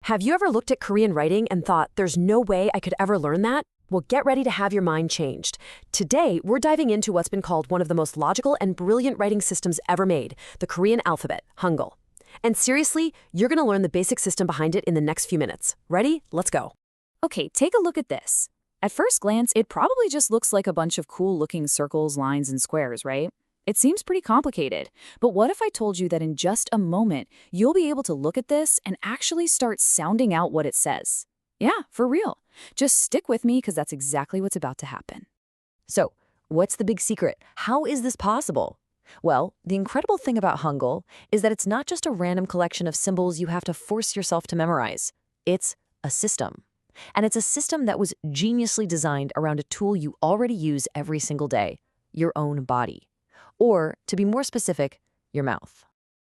Have you ever looked at Korean writing and thought, there's no way I could ever learn that? Well, get ready to have your mind changed. Today, we're diving into what's been called one of the most logical and brilliant writing systems ever made, the Korean alphabet, Hangul. And seriously, you're going to learn the basic system behind it in the next few minutes. Ready? Let's go. Okay, take a look at this. At first glance, it probably just looks like a bunch of cool-looking circles, lines, and squares, right? It seems pretty complicated. But what if I told you that in just a moment, you'll be able to look at this and actually start sounding out what it says? Yeah, for real. Just stick with me because that's exactly what's about to happen. So, what's the big secret? How is this possible? Well, the incredible thing about Hangul is that it's not just a random collection of symbols you have to force yourself to memorize. It's a system. And it's a system that was geniusly designed around a tool you already use every single day, your own body. Or, to be more specific, your mouth.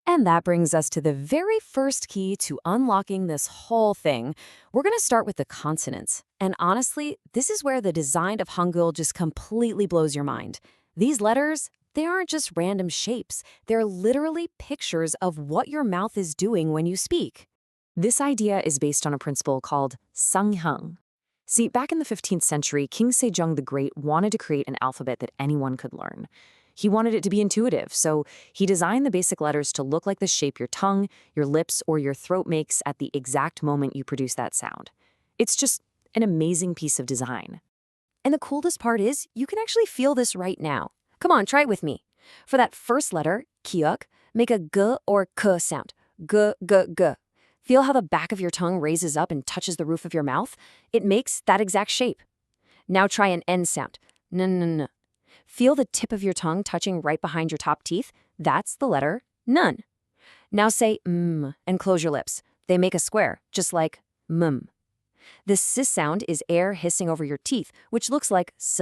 And that brings us to the very first key to unlocking this whole thing. We're going to start with the consonants. And honestly, this is where the design of Hangul just completely blows your mind. These letters, they aren't just random shapes. They're literally pictures of what your mouth is doing when you speak. This idea is based on a principle called sanghang. See, back in the 15th century, King Sejong the Great wanted to create an alphabet that anyone could learn. He wanted it to be intuitive, so he designed the basic letters to look like the shape your tongue, your lips, or your throat makes at the exact moment you produce that sound. It's just an amazing piece of design. And the coolest part is, you can actually feel this right now. Come on, try it with me. For that first letter, kiuk, make a g or k sound. G, g, g. Feel how the back of your tongue raises up and touches the roof of your mouth? It makes that exact shape. Now try an N sound. N, n, n. Feel the tip of your tongue touching right behind your top teeth? That's the letter nun. Now say and close your lips. They make a square, just like The sis sound is air hissing over your teeth, which looks like s.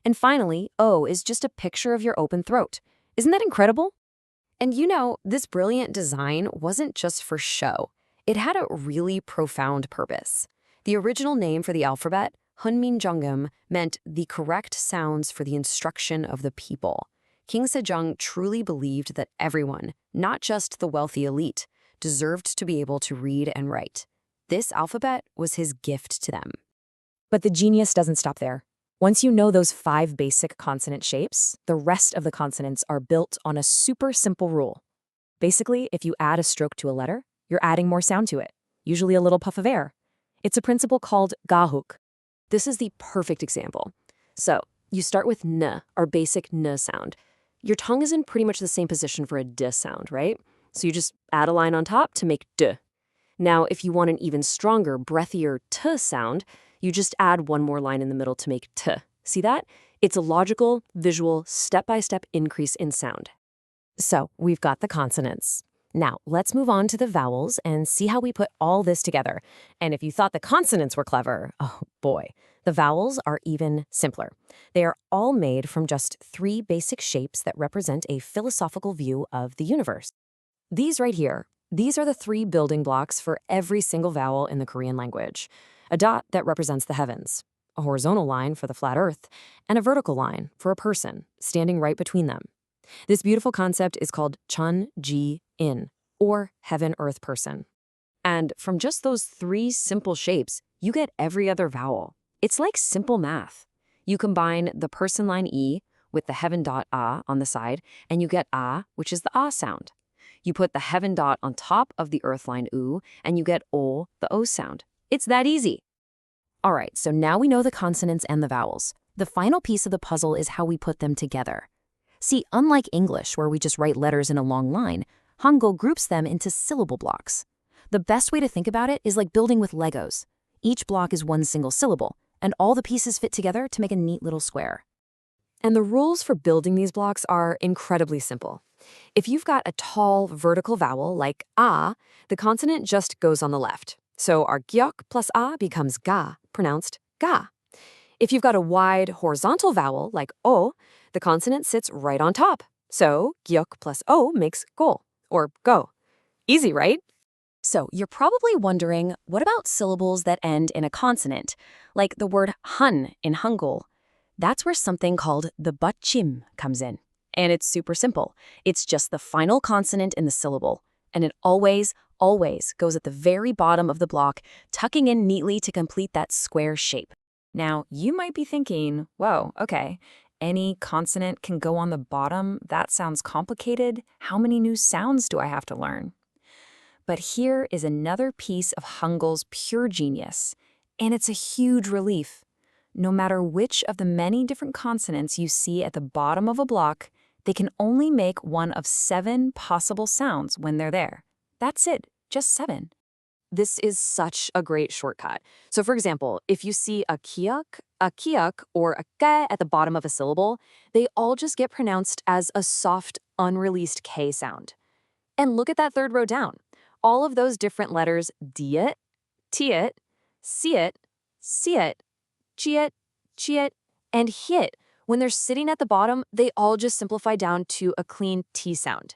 And finally, o is just a picture of your open throat. Isn't that incredible? And you know, this brilliant design wasn't just for show. It had a really profound purpose. The original name for the alphabet, Hunminjeongeum, meant the correct sounds for the instruction of the people. King Sejong truly believed that everyone, not just the wealthy elite, deserved to be able to read and write. This alphabet was his gift to them. But the genius doesn't stop there. Once you know those 5 basic consonant shapes, the rest of the consonants are built on a super simple rule. Basically, if you add a stroke to a letter, you're adding more sound to it, usually a little puff of air. It's a principle called gahuk. This is the perfect example. So, you start with n, our basic n sound. Your tongue is in pretty much the same position for a d sound, right? So you just add a line on top to make d. Now, if you want an even stronger, breathier t sound, you just add one more line in the middle to make t. See that? It's a logical, visual, step-by-step increase in sound. So, we've got the consonants. Now, let's move on to the vowels and see how we put all this together. And if you thought the consonants were clever, oh boy, the vowels are even simpler. They are all made from just 3 basic shapes that represent a philosophical view of the universe. These right here, these are the 3 building blocks for every single vowel in the Korean language. A dot that represents the heavens, a horizontal line for the flat earth, and a vertical line for a person standing right between them. This beautiful concept is called Chun-ji-in, or heaven-earth person. And from just those 3 simple shapes, you get every other vowel. It's like simple math. You combine the person line E with the heaven dot A on the side, and you get A, which is the A sound. You put the heaven dot on top of the earth line U, and you get O, the O sound. It's that easy. All right, so now we know the consonants and the vowels. The final piece of the puzzle is how we put them together. See, unlike English, where we just write letters in a long line, Hangul groups them into syllable blocks. The best way to think about it is like building with Legos. Each block is one single syllable, and all the pieces fit together to make a neat little square. And the rules for building these blocks are incredibly simple. If you've got a tall vertical vowel like A, the consonant just goes on the left. So our gyok plus A becomes ga, pronounced ga. If you've got a wide horizontal vowel like O, the consonant sits right on top. So gyok plus O makes go, or go. Easy, right? So you're probably wondering, what about syllables that end in a consonant, like the word han in Hangul? That's where something called the Batchim comes in. And it's super simple. It's just the final consonant in the syllable. And it always, always goes at the very bottom of the block, tucking in neatly to complete that square shape. Now, you might be thinking, whoa, okay, any consonant can go on the bottom? That sounds complicated. How many new sounds do I have to learn? But here is another piece of Hangul's pure genius, and it's a huge relief. No matter which of the many different consonants you see at the bottom of a block, they can only make one of 7 possible sounds when they're there. That's it, just 7. This is such a great shortcut. So for example, if you see a kiak, or a ke at the bottom of a syllable, they all just get pronounced as a soft, unreleased K sound. And look at that third row down. All of those different letters, diet, tiet, siet, siet, chiet, chiet, and hit, when they're sitting at the bottom, they all just simplify down to a clean T sound.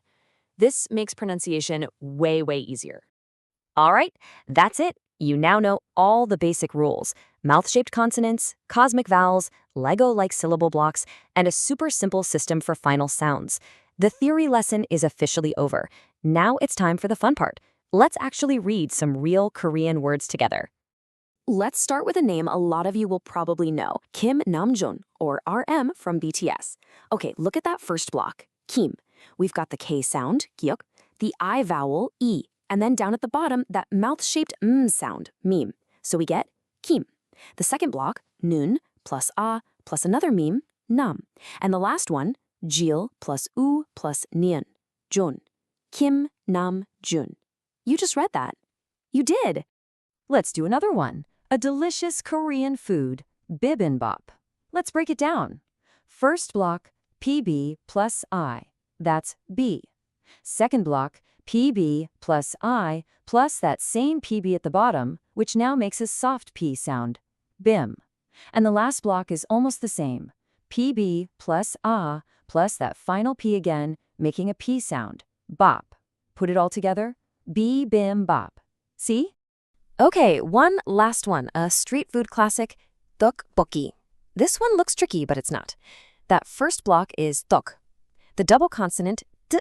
This makes pronunciation way, way easier. All right, that's it. You now know all the basic rules: mouth-shaped consonants, cosmic vowels, Lego-like syllable blocks, and a super simple system for final sounds. The theory lesson is officially over. Now it's time for the fun part. Let's actually read some real Korean words together. Let's start with a name a lot of you will probably know, Kim Namjoon, or RM from BTS. Okay, look at that first block, Kim. We've got the K sound, 기억, the I vowel, E, and then down at the bottom, that mouth-shaped sound, mim. So we get Kim. The second block, nun, plus a, plus another mim, nam. And the last one, jil plus u plus nian, jun. Kim, nam, jun. You just read that. You did. Let's do another one. A delicious Korean food, bibimbap. Let's break it down. First block, PB plus I. That's B. Second block, PB plus I plus that same PB at the bottom, which now makes a soft P sound, bim. And the last block is almost the same. PB plus A plus that final P again, making a P sound, bop. Put it all together, bim-bop. See? Okay, one last one, a street food classic, tteokbokki. This one looks tricky, but it's not. That first block is tok. The double consonant t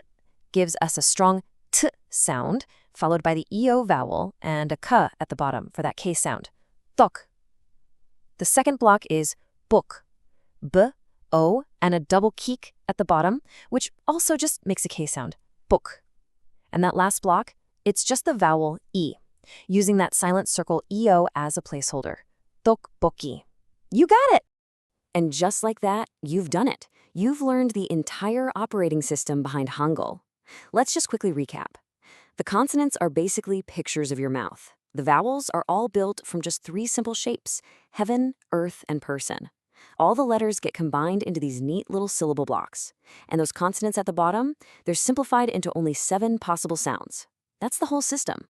gives us a strong t sound, followed by the eo vowel and a k at the bottom for that K sound, tok. The second block is bok, b, o, and a double kik at the bottom, which also just makes a K sound, bok. And that last block, it's just the vowel E, using that silent circle EO as a placeholder. Tteokbokki. You got it! And just like that, you've done it. You've learned the entire operating system behind Hangul. Let's just quickly recap. The consonants are basically pictures of your mouth. The vowels are all built from just 3 simple shapes: heaven, earth, and person. All the letters get combined into these neat little syllable blocks. And those consonants at the bottom, they're simplified into only 7 possible sounds. That's the whole system.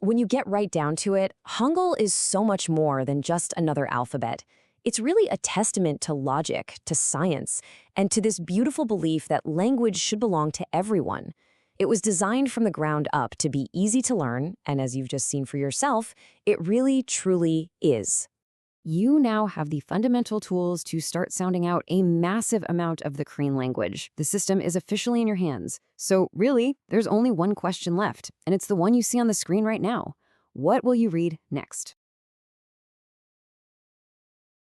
When you get right down to it, Hangul is so much more than just another alphabet. It's really a testament to logic, to science, and to this beautiful belief that language should belong to everyone. It was designed from the ground up to be easy to learn, and as you've just seen for yourself, it really, truly is. You now have the fundamental tools to start sounding out a massive amount of the Korean language. The system is officially in your hands. So really, there's only one question left, and it's the one you see on the screen right now. What will you read next?